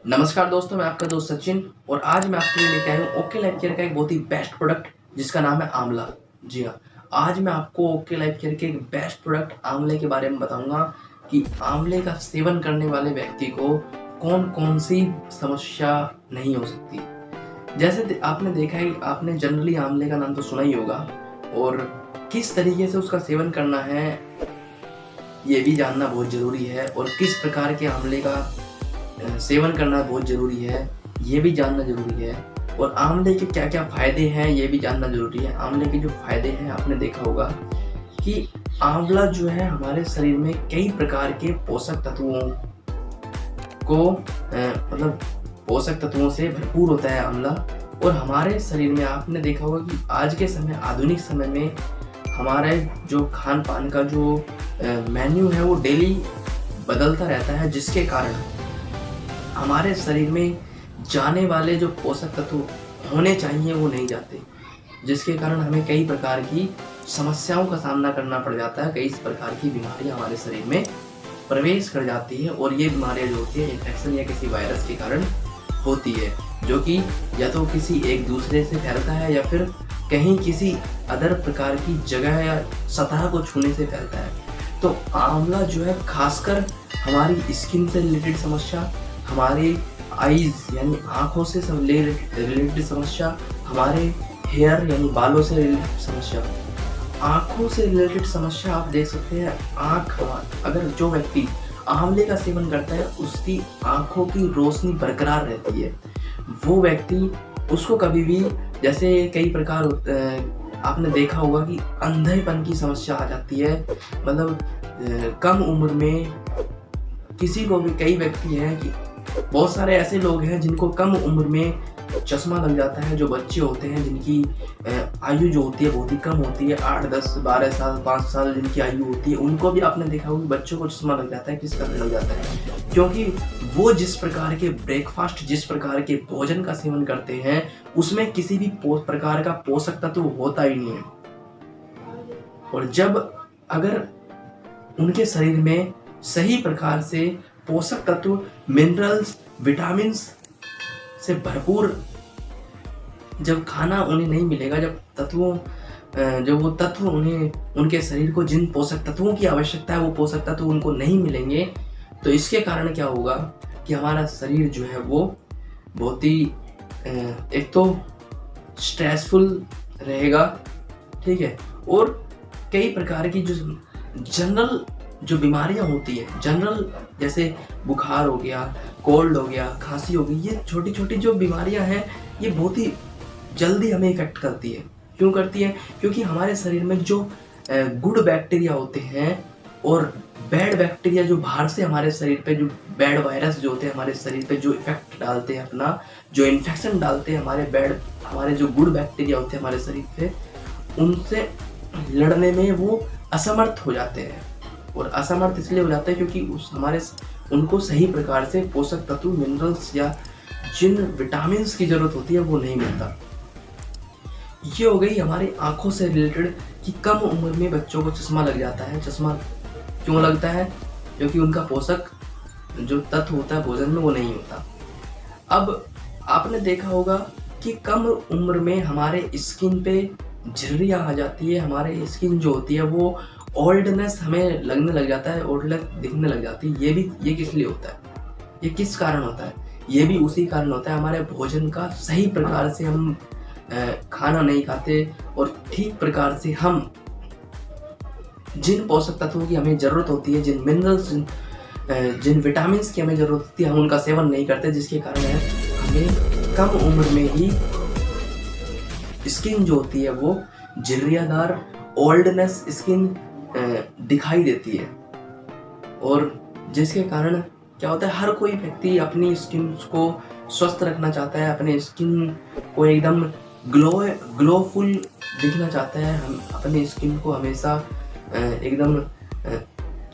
नमस्कार दोस्तों, मैं आपका दोस्त सचिन और आज मैं आपके लिए लेके आया हूँ ओके लाइफ केयर का एक बहुत ही बेस्ट प्रोडक्ट जिसका नाम है आंवला। जी हाँ, आज मैं आपको ओके लाइफ केयर के एक बेस्ट प्रोडक्ट आंवले के बारे में बताऊंगा कि आंवले का सेवन करने वाले व्यक्ति को कौन कौन सी समस्या नहीं हो सकती। जैसे आपने देखा है, आपने जनरली आंवले का नाम तो सुना ही होगा और किस तरीके से उसका सेवन करना है ये भी जानना बहुत ज़रूरी है और किस प्रकार के आंवले का सेवन करना बहुत ज़रूरी है ये भी जानना ज़रूरी है। और आंवले के क्या क्या फ़ायदे हैं ये भी जानना ज़रूरी है। आंवले के जो फ़ायदे हैं आपने देखा होगा कि आंवला जो है हमारे शरीर में कई प्रकार के पोषक तत्वों को मतलब पोषक तत्वों से भरपूर होता है आंवला। और हमारे शरीर में आपने देखा होगा कि आज के समय आधुनिक समय में हमारे जो खान पान का जो मेन्यू है वो डेली बदलता रहता है, जिसके कारण हमारे शरीर में जाने वाले जो पोषक तत्व होने चाहिए वो नहीं जाते, जिसके कारण हमें कई प्रकार की समस्याओं का सामना करना पड़ जाता है। कई प्रकार की बीमारियां हमारे शरीर में प्रवेश कर जाती है और ये बीमारियां जो होती है इन्फेक्शन या किसी वायरस के कारण होती है, जो कि या तो किसी एक दूसरे से फैलता है या फिर कहीं किसी अदर प्रकार की जगह या सतह को छूने से फैलता है। तो आंवला जो है खासकर हमारी स्किन से रिलेटेड समस्या, हमारे आईज यानी आँखों से रिलेटेड समस्या, हमारे हेयर यानी बालों से रिलेटेड समस्या, आँखों से रिलेटेड समस्या आप देख सकते हैं। आँख अगर जो व्यक्ति आंवले का सेवन करता है उसकी आँखों की रोशनी बरकरार रहती है। वो व्यक्ति उसको कभी भी जैसे कई प्रकार आपने देखा होगा कि अंधेपन की समस्या आ जाती है, मतलब कम उम्र में किसी को भी, कई व्यक्ति हैं कि बहुत सारे ऐसे लोग हैं जिनको कम उम्र में चश्मा लग जाता है। जो बच्चे होते हैं जिनकी आयु जो होती है बहुत ही कम होती है, 8, 10, 12 साल, 5 साल जिनकी आयु होती है, उनको भी आपने देखा होगा बच्चों को चश्मा लग जाता है। किस कारण लग जाता है? क्योंकि वो जिस प्रकार के ब्रेकफास्ट, जिस प्रकार के भोजन का सेवन करते हैं उसमें किसी भी प्रकार का पोषक तत्व होता ही नहीं है। और जब अगर उनके शरीर में सही प्रकार से पोषक तत्व, मिनरल्स, विटामिन्स से भरपूर जब खाना उन्हें नहीं मिलेगा, जब वो तत्व उन्हें, उनके शरीर को जिन पोषक तत्वों की आवश्यकता है वो पोषक तत्व उनको नहीं मिलेंगे, तो इसके कारण क्या होगा कि हमारा शरीर जो है वो बहुत ही एक तो स्ट्रेसफुल रहेगा, ठीक है, और कई प्रकार की जो जनरल जो बीमारियां होती है, जनरल जैसे बुखार हो गया, कोल्ड हो गया, खांसी हो गई, ये छोटी छोटी जो बीमारियां हैं ये बहुत ही जल्दी हमें इफेक्ट करती है। क्यों करती है? क्योंकि हमारे शरीर में जो गुड बैक्टीरिया होते हैं और बैड बैक्टीरिया जो बाहर से हमारे शरीर पे, जो बैड वायरस जो होते हैं हमारे शरीर पे जो इफेक्ट डालते हैं, अपना जो इन्फेक्शन डालते हैं, हमारे जो गुड बैक्टीरिया होते हैं हमारे शरीर पे, उनसे लड़ने में वो असमर्थ हो जाते हैं। और असमर्थ इसलिए हो जाता है क्योंकि उनको सही प्रकार से पोषक तत्व, मिनरल्स या जिन विटामिन्स की जरूरत होती है वो नहीं मिलता। ये हो गई हमारी आंखों से रिलेटेड कि कम उम्र में बच्चों को चश्मा लग जाता है। चश्मा क्यों लगता है? क्योंकि उनका पोषक जो तत्व होता है भोजन में वो नहीं होता। अब आपने देखा होगा कि कम उम्र में हमारे स्किन पे झुर्रियाँ आ जाती है, हमारे स्किन जो होती है वो ओल्डनेस हमें लगने लग जाता है, ओल्डनेस दिखने लग जाती है। ये किस लिए होता है? ये किस कारण होता है? ये भी उसी कारण होता है, हमारे भोजन का सही प्रकार से हम खाना नहीं खाते और ठीक प्रकार से हम जिन पोषक तत्वों की हमें ज़रूरत होती है, जिन मिनरल्स, जिन विटामिन्स की हमें ज़रूरत होती है, हम उनका सेवन नहीं करते, जिसके कारण है हमें कम उम्र में ही स्किन जो होती है वो झुर्रियादार, ओल्डनेस स्किन दिखाई देती है। और जिसके कारण क्या होता है, हर कोई व्यक्ति अपनी स्किन को स्वस्थ रखना चाहता है, अपने स्किन को एकदम ग्लोफुल दिखना चाहता है। हम अपनी स्किन को हमेशा एकदम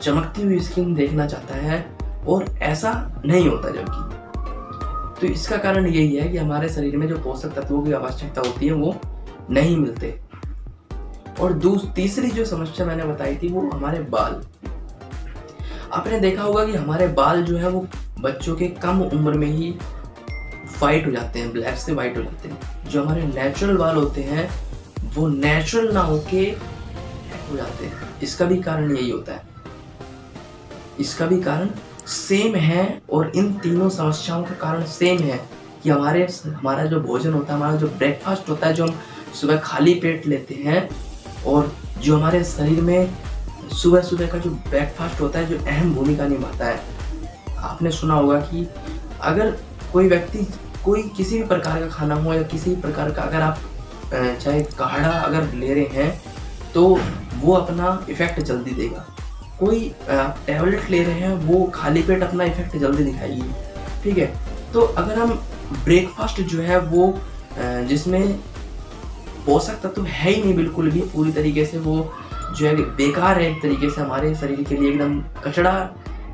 चमकती हुई स्किन देखना चाहता है और ऐसा नहीं होता जबकि। तो इसका कारण यही है कि हमारे शरीर में जो पोषक तत्वों की आवश्यकता होती है वो नहीं मिलते। और तीसरी जो समस्या मैंने बताई थी वो हमारे बाल। आपने देखा होगा कि हमारे बाल जो है वो बच्चों के कम उम्र में ही वाइट हो जाते हैं, ब्लैक से वाइट हो जाते हैं। जो हमारे नेचुरल बाल होते हैं वो नेचुरल ना होके ब्लैक हो जाते हैं। इसका भी कारण यही होता है, इसका भी कारण सेम है। और इन तीनों समस्याओं का कारण सेम है कि हमारा जो भोजन होता है, हमारा जो ब्रेकफास्ट होता है, जो हम सुबह खाली पेट लेते हैं, और जो हमारे शरीर में सुबह सुबह का जो ब्रेकफास्ट होता है जो अहम भूमिका निभाता है। आपने सुना होगा कि अगर कोई व्यक्ति कोई किसी भी प्रकार का खाना हो या किसी भी प्रकार का, अगर आप चाहे काढ़ा अगर ले रहे हैं तो वो अपना इफेक्ट जल्दी देगा। कोई टैबलेट ले रहे हैं वो खाली पेट अपना इफेक्ट जल्दी दिखाएगी, ठीक है। तो अगर हम ब्रेकफास्ट जो है वो जिसमें पोषक तत्व है ही नहीं बिल्कुल भी, पूरी तरीके से वो जो है बेकार है, एक तरीके से हमारे शरीर के लिए एकदम कचड़ा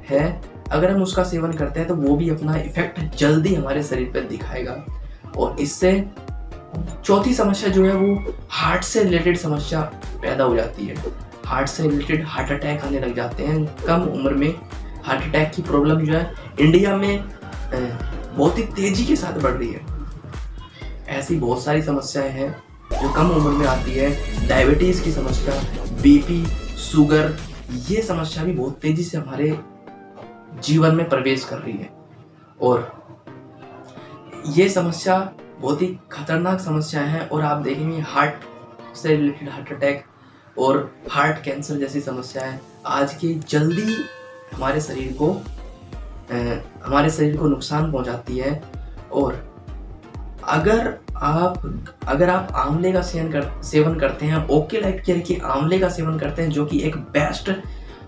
है, अगर हम उसका सेवन करते हैं तो वो भी अपना इफेक्ट जल्दी हमारे शरीर पर दिखाएगा। और इससे चौथी समस्या जो है वो हार्ट से रिलेटेड समस्या पैदा हो जाती है। हार्ट से रिलेटेड हार्ट अटैक आने लग जाते हैं कम उम्र में। हार्ट अटैक की प्रॉब्लम जो है इंडिया में बहुत ही तेजी के साथ बढ़ रही है। ऐसी बहुत सारी समस्याएं हैं जो कम उम्र में आती है। डायबिटीज़ की समस्या, बीपी, शुगर, ये समस्या भी बहुत तेजी से हमारे जीवन में प्रवेश कर रही है। और ये समस्या बहुत ही खतरनाक समस्या है। और आप देखेंगे हार्ट से रिलेटेड हार्ट अटैक और हार्ट कैंसर जैसी समस्याएं आज के जल्दी हमारे शरीर को नुकसान पहुंचाती है। और अगर आप आंवले का सेवन करते हैं, ओके लाइफ केयर के आंवले का सेवन करते हैं, जो कि एक बेस्ट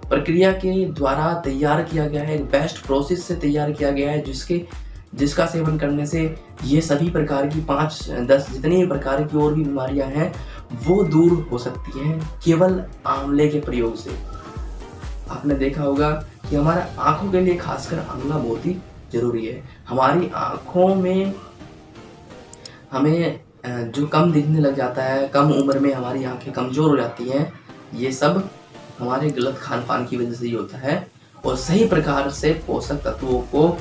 प्रक्रिया के द्वारा तैयार किया गया है, एक बेस्ट प्रोसेस से तैयार किया गया है, जिसका सेवन करने से ये सभी प्रकार की 5-10 जितनी प्रकार की और भी बीमारियां हैं वो दूर हो सकती हैं केवल आंवले के प्रयोग से। आपने देखा होगा कि हमारा आंखों के लिए खासकर आंवला बहुत ही जरूरी है। हमारी आंखों में हमें जो कम दिखने लग जाता है, कम उम्र में हमारी आंखें कमज़ोर हो जाती हैं, ये सब हमारे गलत खान पान की वजह से ही होता है। और सही प्रकार से पोषक तत्वों को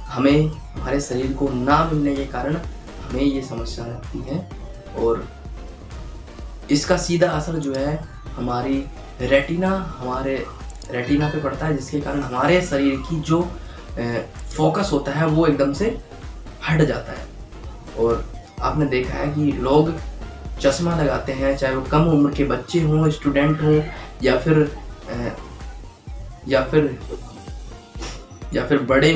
हमारे शरीर को ना मिलने के कारण हमें ये समस्या रहती है। और इसका सीधा असर जो है हमारे रेटिना पे पड़ता है, जिसके कारण हमारे शरीर की जो फोकस होता है वो एकदम से हट जाता है। और आपने देखा है कि लोग चश्मा लगाते हैं, चाहे वो कम उम्र के बच्चे हों, स्टूडेंट हों, या फिर बड़े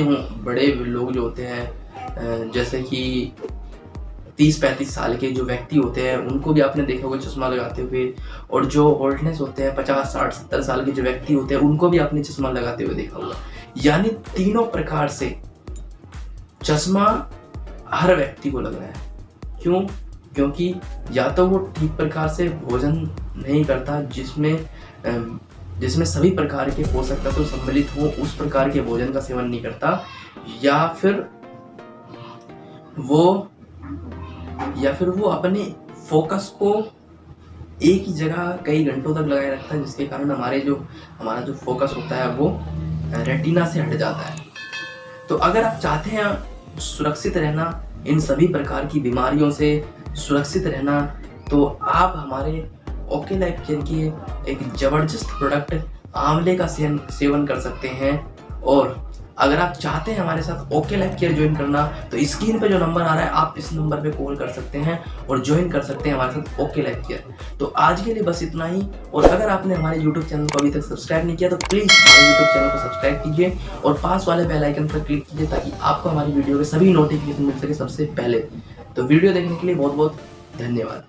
लोग जो होते हैं, जैसे कि 30-35 साल के जो व्यक्ति होते हैं उनको भी आपने देखा होगा चश्मा लगाते हुए। और जो ओल्डनेस होते हैं 50-60-70 साल के जो व्यक्ति होते हैं उनको भी आपने चश्मा लगाते हुए देखा होगा। यानी तीनों प्रकार से चश्मा हर व्यक्ति को लग रहा है। क्यों? क्योंकि या तो वो ठीक प्रकार से भोजन नहीं करता, जिसमें सभी प्रकार के पोषक तत्व सम्मिलित हो, उस प्रकार के भोजन का सेवन नहीं करता, या फिर वो अपने फोकस को एक ही जगह कई घंटों तक लगाए रखता है, जिसके कारण हमारा जो फोकस होता है वो रेटिना से हट जाता है। तो अगर आप चाहते हैं सुरक्षित रहना, इन सभी प्रकार की बीमारियों से सुरक्षित रहना, तो आप हमारे ओके लाइफ केयर की एक ज़बरदस्त प्रोडक्ट आंवले का सेवन कर सकते हैं। और अगर आप चाहते हैं हमारे साथ ओके लाइफ केयर ज्वाइन करना, तो स्क्रीन पे जो नंबर आ रहा है आप इस नंबर पे कॉल कर सकते हैं और ज्वाइन कर सकते हैं हमारे साथ ओके लाइफ केयर। तो आज के लिए बस इतना ही। और अगर आपने हमारे यूट्यूब चैनल को अभी तक सब्सक्राइब नहीं किया तो प्लीज़ हमारे यूट्यूब चैनल को सब्सक्राइब कीजिए और पास वाले बेल आइकन पर क्लिक कीजिए, ताकि आपको हमारी वीडियो के सभी नोटिफिकेशन मिल सके सबसे पहले। तो वीडियो देखने के लिए बहुत बहुत धन्यवाद।